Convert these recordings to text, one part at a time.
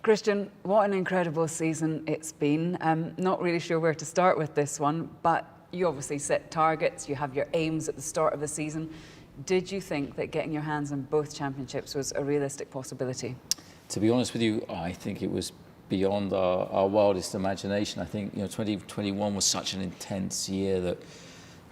Christian, what an incredible season it's been. Not really sure where to start with this one, but you obviously set targets, you have your aims at the start of the season. Did you think that getting your hands on both championships was a realistic possibility? To be honest with you, I think it was beyond our wildest imagination. I think 2021 was such an intense year that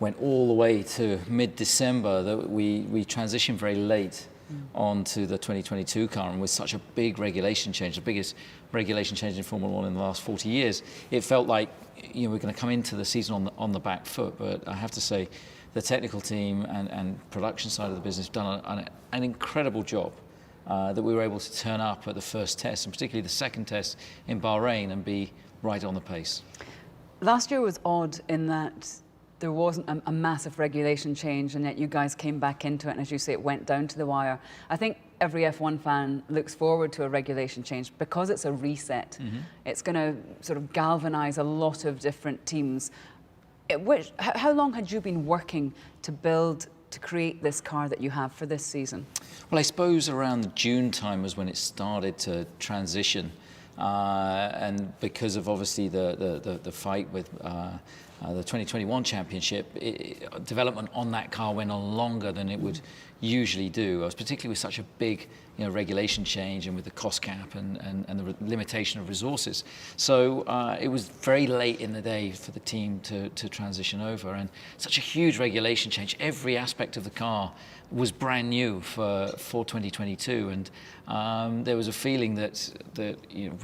went all the way to mid-December, that we transitioned very late onto the 2022 car, and with such a big regulation change, the biggest regulation change in Formula One in the last 40 years, it felt like we're going to come into the season on the back foot. But I have to say, the technical team and production side of the business have done an incredible job. That we were able to turn up at the first test, and particularly the second test in Bahrain, and be right on the pace. Last year was odd in that there wasn't a massive regulation change, and yet you guys came back into it, and as you say, it went down to the wire. I think every F1 fan looks forward to a regulation change because it's a reset. It's going to sort of galvanise a lot of different teams. How long had you been working to create this car that you have for this season? Well, I suppose around the June time was when it started to transition, and because of obviously the fight with the 2021 championship, development on that car went on longer than it would usually do. Particularly with such a big regulation change, and with the cost cap and the limitation of resources. So it was very late in the day for the team to transition over, and such a huge regulation change. Every aspect of the car was brand new for 2022, and there was a feeling that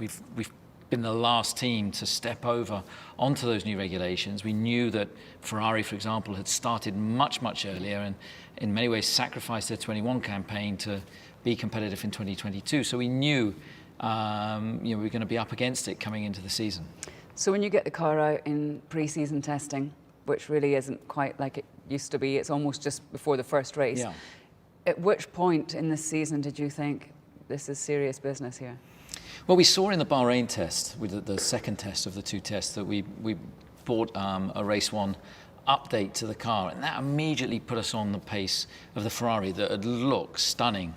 we've been the last team to step over onto those new regulations. We knew that Ferrari, for example, had started much earlier, and in many ways sacrificed their 21 campaign to be competitive in 2022. So we knew we were going to be up against it coming into the season. So when you get the car out in pre-season testing, which really isn't quite like it used to be, it's almost just before the first race. Yeah. At which point in this season did you think this is serious business here? Well, we saw in the Bahrain test, with the second test of the two tests, that we brought a Race 1 update to the car, and that immediately put us on the pace of the Ferrari that had looked stunning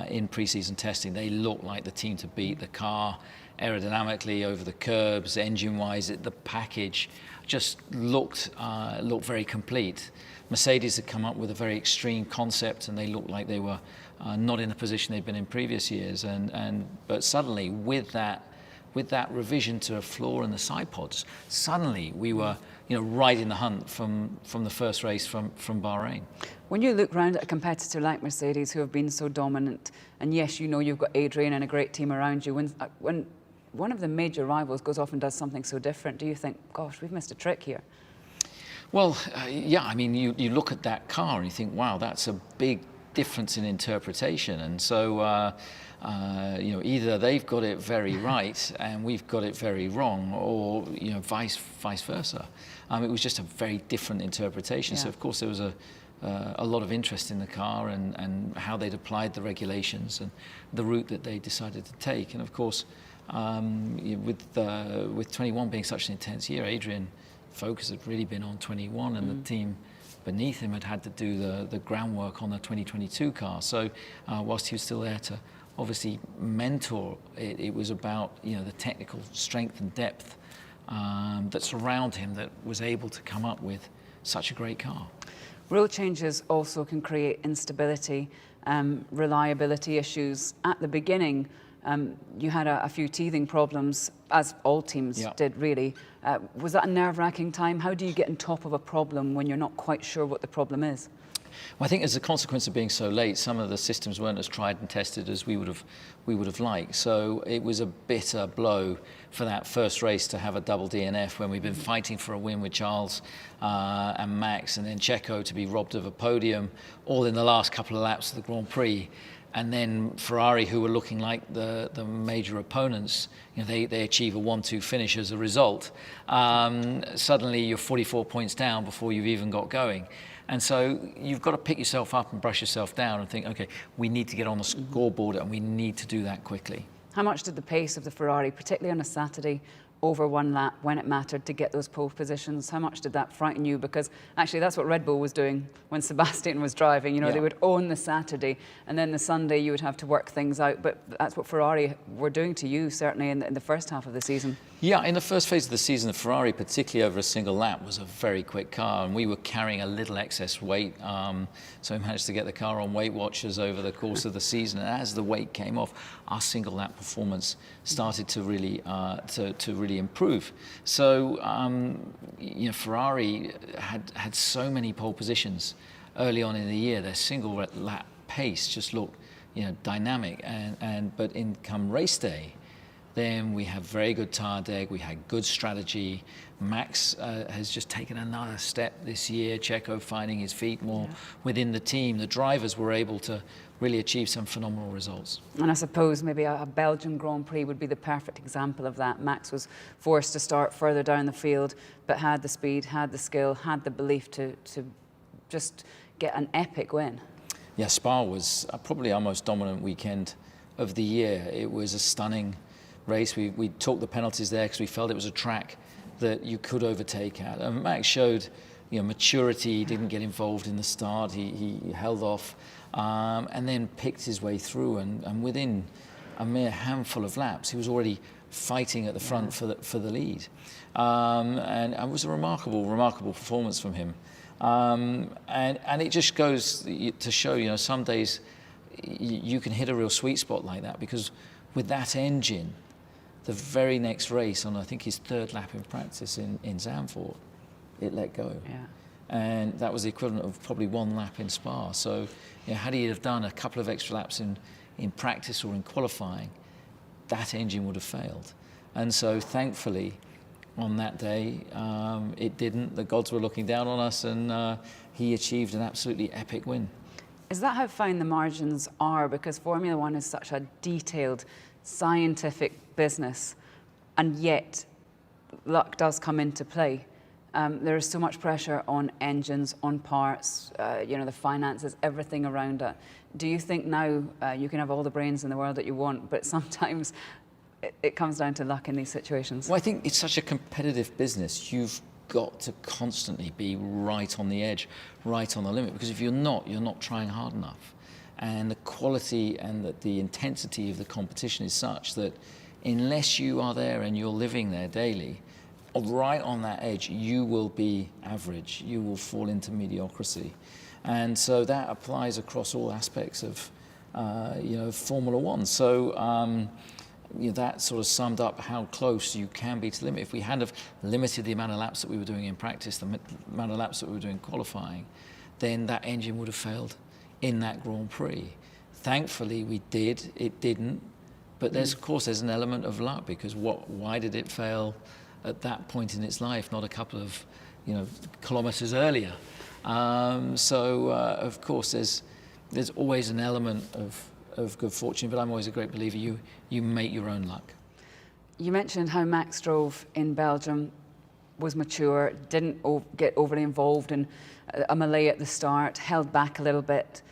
in pre-season testing. They looked like the team to beat. The car aerodynamically over the curbs, engine-wise, the package just looked very complete. Mercedes had come up with a very extreme concept, and they looked like they were not in the position they'd been in previous years. But suddenly, with that revision to a floor and the side pods, suddenly we were right in the hunt from the first race from Bahrain. When you look around at a competitor like Mercedes, who have been so dominant, and yes, you've got Adrian and a great team around you, when one of the major rivals goes off and does something so different, do you think, gosh, we've missed a trick here? Well, yeah, I mean, you look at that car and you think, wow, that's a big difference in interpretation. And so, either they've got it very right and we've got it very wrong, or, vice versa. It was just a very different interpretation. Yeah. So, of course, there was a lot of interest in the car and how they'd applied the regulations and the route that they decided to take. And, of course, with 21 being such an intense year, Adrian focus had really been on 21, and the team beneath him had to do the groundwork on the 2022 car. So whilst he was still there to obviously mentor, it was about the technical strength and depth that surround him that was able to come up with such a great car. Rule changes also can create instability, reliability issues. At the beginning, you had a few teething problems, as all teams did, really. Was that a nerve-wracking time? How do you get on top of a problem when you're not quite sure what the problem is? Well, I think as a consequence of being so late, some of the systems weren't as tried and tested as we would have liked. So it was a bitter blow for that first race to have a double DNF when we've been fighting for a win with Charles and Max, and then Checo to be robbed of a podium, all in the last couple of laps of the Grand Prix. And then Ferrari, who were looking like the major opponents, they achieve a 1-2 finish as a result. Suddenly you're 44 points down before you've even got going. And so you've got to pick yourself up and brush yourself down and think, okay, we need to get on the scoreboard, and we need to do that quickly. How much did the pace of the Ferrari, particularly on a Saturday, over one lap when it mattered to get those pole positions? How much did that frighten you? Because actually that's what Red Bull was doing when Sebastian was driving. You know, Yeah. they would own the Saturday, and then the Sunday you would have to work things out. But that's what Ferrari were doing to you, certainly in the first half of the season. Yeah, in the first phase of the season, the Ferrari, particularly over a single lap, was a very quick car, and we were carrying a little excess weight. So we managed to get the car on Weight Watchers over the course of the season. And as the weight came off, our single lap performance started to really to really improve. So you know, Ferrari had so many pole positions early on in the year. Their single lap pace just looked, you know, dynamic. But in come race day, then we have very good tyre deg, we had good strategy. Max has just taken another step this year, Checo finding his feet more within the team. The drivers were able to really achieve some phenomenal results. And I suppose maybe a Belgian Grand Prix would be the perfect example of that. Max was forced to start further down the field, but had the speed, had the skill, had the belief to just get an epic win. Yeah, Spa was probably our most dominant weekend of the year. It was a stunning race. We took the penalties there because we felt it was a track that you could overtake at. And Max showed, you know, maturity. He didn't get involved in the start. He held off and then picked his way through. And within a mere handful of laps, he was already fighting at the front for the lead. And it was a remarkable performance from him. And it just goes to show, you know, some days you can hit a real sweet spot like that, because with that engine, the very next race, on I think his third lap in practice in Zandvoort, it let go. Yeah. And that was the equivalent of probably one lap in Spa. So, you know, had he have done a couple of extra laps in practice or in qualifying, that engine would have failed. And so thankfully, on that day, it didn't. The gods were looking down on us, and he achieved an absolutely epic win. Is that how fine the margins are? Because Formula One is such a detailed, scientific business, and yet luck does come into play. There is so much pressure on engines, on parts, you know, the finances, everything around it. Do you think now you can have all the brains in the world that you want, but sometimes it comes down to luck in these situations? Well, I think it's such a competitive business. You've got to constantly be right on the edge, right on the limit, because if you're not trying hard enough. And the quality and the intensity of the competition is such that unless you are there and you're living there daily, right on that edge, you will be average. You will fall into mediocrity. And so that applies across all aspects of you know, Formula One. So you know, that sort of summed up how close you can be to the limit. If we hadn't have limited the amount of laps that we were doing in practice, the amount of laps that we were doing qualifying, then that engine would have failed in that Grand Prix. Thankfully, we did. It didn't. But there's, of course, there's an element of luck, because why did it fail at that point in its life, not a couple of, you know, kilometers earlier? Of course, there's always an element of good fortune, but I'm always a great believer you make your own luck. You mentioned how Max drove in Belgium, was mature, didn't get overly involved in a melee at the start, held back a little bit.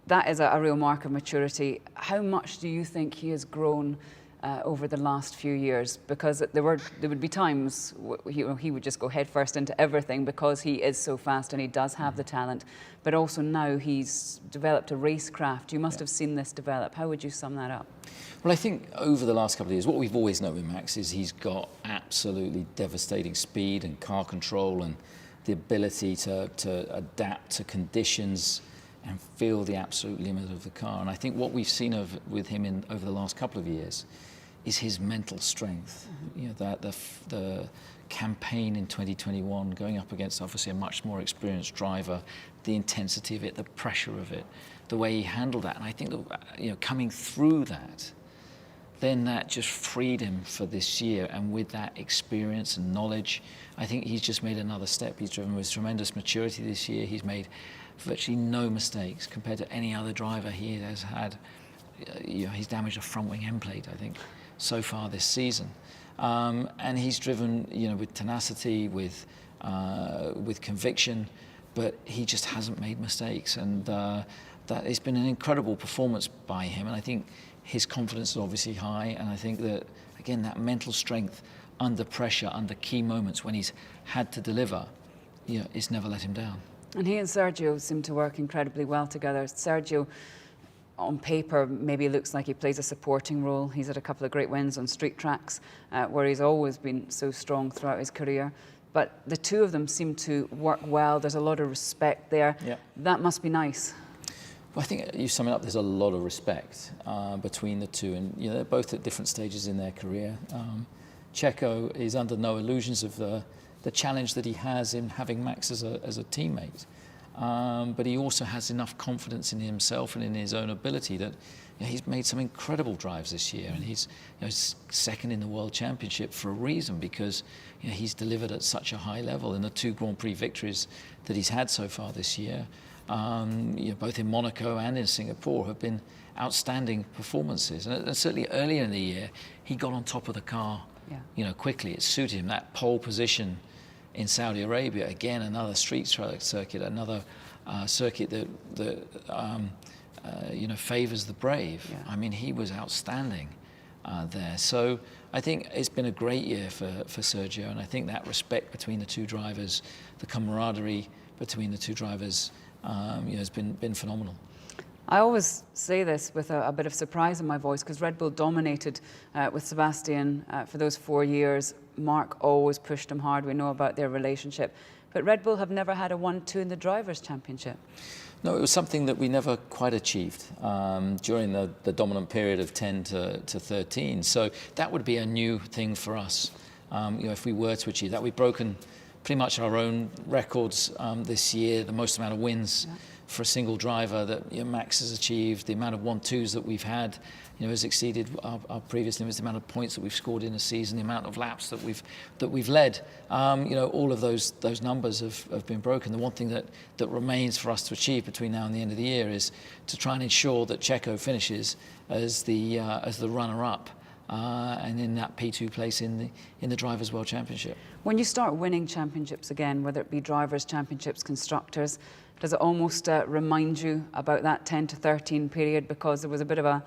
That is a real mark of maturity. How much do you think he has grown over the last few years? Because there would be times he would just go headfirst into everything because he is so fast and he does have the talent. But also now he's developed a racecraft. You must have seen this develop. How would you sum that up? Well, I think over the last couple of years, what we've always known with Max is he's got absolutely devastating speed and car control and the ability to adapt to conditions and feel the absolute limit of the car. And I think what we've seen with him over the last couple of years is his mental strength. You know, that the campaign in 2021, going up against obviously a much more experienced driver, the intensity of it, the pressure of it, the way he handled that. And I think that, you know, coming through that, then that just freed him for this year. And with that experience and knowledge, I think he's just made another step. He's driven with tremendous maturity this year. He's made virtually no mistakes compared to any other driver he has had. You know, he's damaged a front wing end plate, I think, so far this season. And he's driven, you know, with tenacity, with conviction, but he just hasn't made mistakes. And that it's been an incredible performance by him. And I think his confidence is obviously high. And I think that, again, that mental strength under pressure, under key moments when he's had to deliver, it's never let him down. And he and Sergio seem to work incredibly well together. Sergio, on paper, maybe looks like he plays a supporting role. He's had a couple of great wins on street tracks, where he's always been so strong throughout his career. But the two of them seem to work well. There's a lot of respect there. Yeah. That must be nice. Well, I think you sum it up. There's a lot of respect between the two, and they're both at different stages in their career. Checo is under no illusions of the challenge that he has in having Max as a teammate, but he also has enough confidence in himself and in his own ability that he's made some incredible drives this year, and he's second in the World Championship for a reason, because he's delivered at such a high level in the 2 Grand Prix victories that he's had so far this year. Both in Monaco and in Singapore have been outstanding performances, and certainly earlier in the year he got on top of the car quickly. It suited him. That pole position in Saudi Arabia, again, another street circuit, another circuit that favours the brave. Yeah. I mean, he was outstanding there. So I think it's been a great year for Sergio, and I think that respect between the two drivers, the camaraderie between the two drivers, has been phenomenal. I always say this with a bit of surprise in my voice, because Red Bull dominated with Sebastian for those 4 years. Mark always pushed him hard. We know about their relationship. But Red Bull have never had a 1-2 in the Drivers' Championship. No, it was something that we never quite achieved during the dominant period of 10 to 13. So that would be a new thing for us, if we were to achieve that. We've broken pretty much our own records this year, the most amount of wins for a single driver that Max has achieved. The amount of 1-2s that we've had has exceeded our previous limits. The amount of points that we've scored in a season, the amount of laps that we've led, all of those numbers have been broken. The one thing that remains for us to achieve between now and the end of the year is to try and ensure that Checo finishes as the runner-up and in that P2 place in the Drivers' World Championship. When you start winning championships again, whether it be Drivers' Championships, Constructors, does it almost remind you about that 10 to 13 period, because there was a bit of a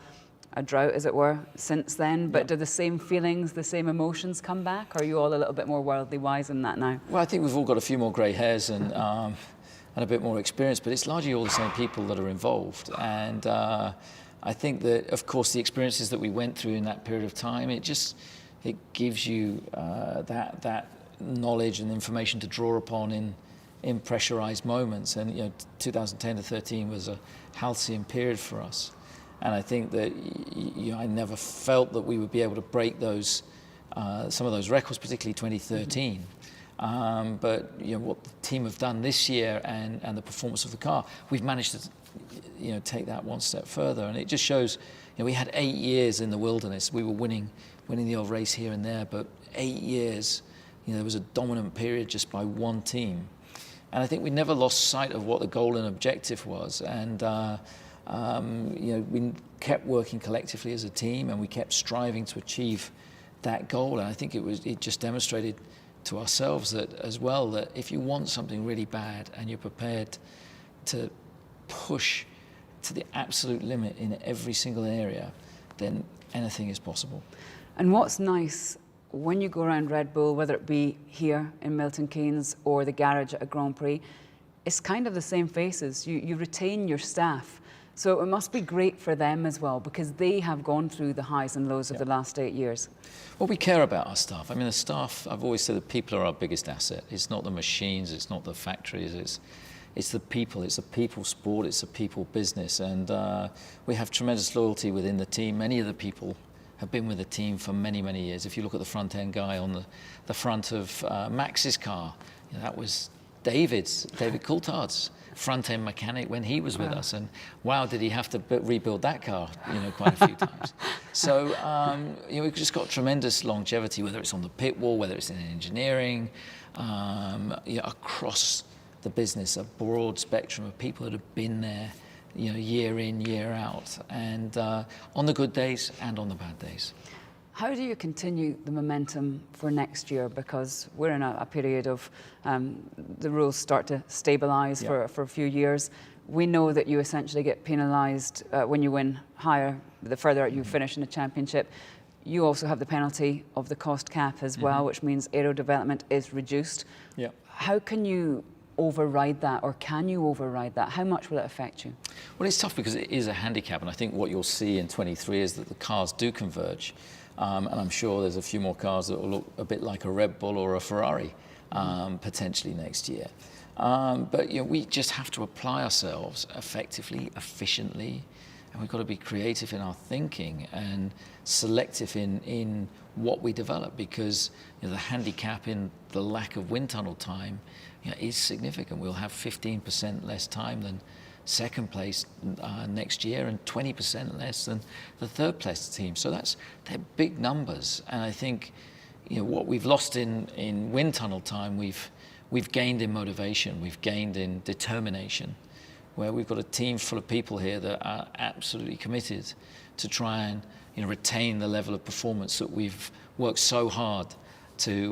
drought, as it were, since then? But do the same feelings, the same emotions come back? Or are you all a little bit more worldly wise in that now? Well, I think we've all got a few more grey hairs and a bit more experience, but it's largely all the same people that are involved. And I think that, of course, the experiences that we went through in that period of time, it gives you that knowledge and information to draw upon in pressurized moments. And 2010 to 13 was a halcyon period for us, and I think that I never felt that we would be able to break those some of those records, particularly 2013. But what the team have done this year and the performance of the car, we've managed to take that one step further, and it just shows. We had 8 years in the wilderness. We were winning the odd race here and there, but 8 years, there was a dominant period just by one team. And I think we never lost sight of what the goal and objective was. And we kept working collectively as a team, and we kept striving to achieve that goal. And I think it just demonstrated to ourselves that as well, that if you want something really bad and you're prepared to push to the absolute limit in every single area, then anything is possible. And what's nice when you go around Red Bull, whether it be here in Milton Keynes or the garage at a Grand Prix, it's kind of the same faces. You retain your staff. So it must be great for them as well, because they have gone through the highs and lows of the last 8 years. Well, we care about our staff. I mean, the staff, I've always said that people are our biggest asset. It's not the machines, it's not the factories, it's the people. It's a people sport, it's a people business. And we have tremendous loyalty within the team. Many of the people have been with the team for many, many years. If you look at the front end guy on the front of Max's car, that was David Coulthard's front end mechanic when he was with us, and wow, did he have to rebuild that car quite a few times. So we've just got tremendous longevity, whether it's on the pit wall, whether it's in engineering, across the business, a broad spectrum of people that have been there year in, year out, and on the good days and on the bad days. How do you continue the momentum for next year? Because we're in a period of the rules start to stabilise for a few years. We know that you essentially get penalised when you win higher, the further out you finish in the championship. You also have the penalty of the cost cap as well, which means aero development is reduced. Yeah. How can you override that, or can you override that? How much will it affect you? Well, it's tough because it is a handicap, and I think what you'll see in 23 is that the cars do converge, and I'm sure there's a few more cars that will look a bit like a Red Bull or a Ferrari potentially next year. But we just have to apply ourselves effectively, efficiently, and we've got to be creative in our thinking and selective in what we develop, because the handicap in the lack of wind tunnel time is significant. We'll have 15% less time than second place next year, and 20% less than the third place team. So they're big numbers, and I think what we've lost in wind tunnel time, we've gained in motivation, we've gained in determination, where we've got a team full of people here that are absolutely committed to try and retain the level of performance that we've worked so hard to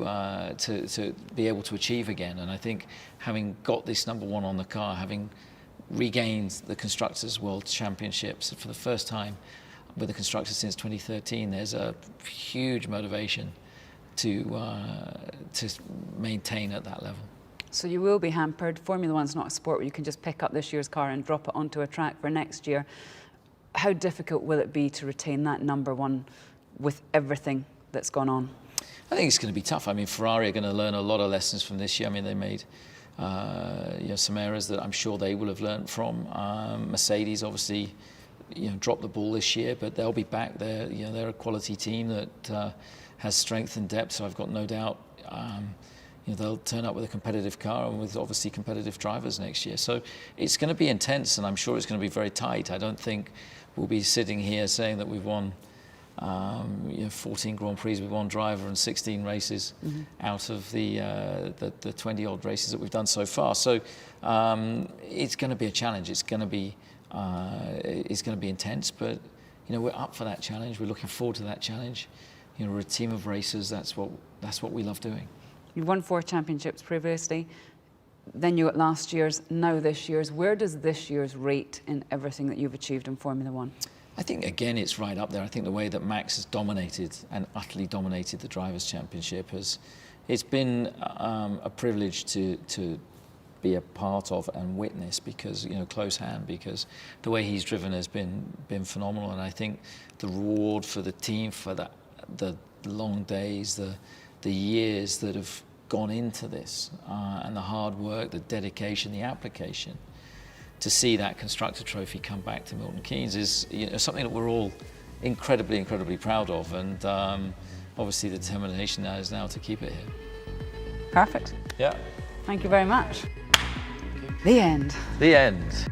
be able to achieve again. And I think having got this number one on the car, having regained the Constructors' World Championships for the first time with the Constructors since 2013, there's a huge motivation to maintain at that level. So you will be hampered. Formula One's not a sport where you can just pick up this year's car and drop it onto a track for next year. How difficult will it be to retain that number one with everything that's gone on? I think it's going to be tough. I mean, Ferrari are going to learn a lot of lessons from this year. I mean, they made some errors that I'm sure they will have learned from. Mercedes obviously dropped the ball this year, but they'll be back. They're a quality team that has strength and depth, so I've got no doubt they'll turn up with a competitive car and with obviously competitive drivers next year. So it's going to be intense, and I'm sure it's going to be very tight. I don't think we'll be sitting here saying that we've won 14 Grand Prix with one driver and 16 races out of the 20-odd races that we've done so far. So it's going to be a challenge. It's going to be intense, but we're up for that challenge. We're looking forward to that challenge. We're a team of racers. That's what we love doing. You've won 4 championships previously. Then you got last year's, now this year's. Where does this year's rate in everything that you've achieved in Formula One? I think, again, it's right up there. I think the way that Max has dominated and utterly dominated the Drivers' Championship it's been a privilege to be a part of and witness, because, close hand, because the way he's driven has been phenomenal. And I think the reward for the team for the long days, the years that have gone into this, and the hard work, the dedication, the application, to see that Constructor Trophy come back to Milton Keynes is something that we're all incredibly, incredibly proud of, and obviously the determination now is to keep it here. Perfect. Yeah. Thank you very much. The end. The end.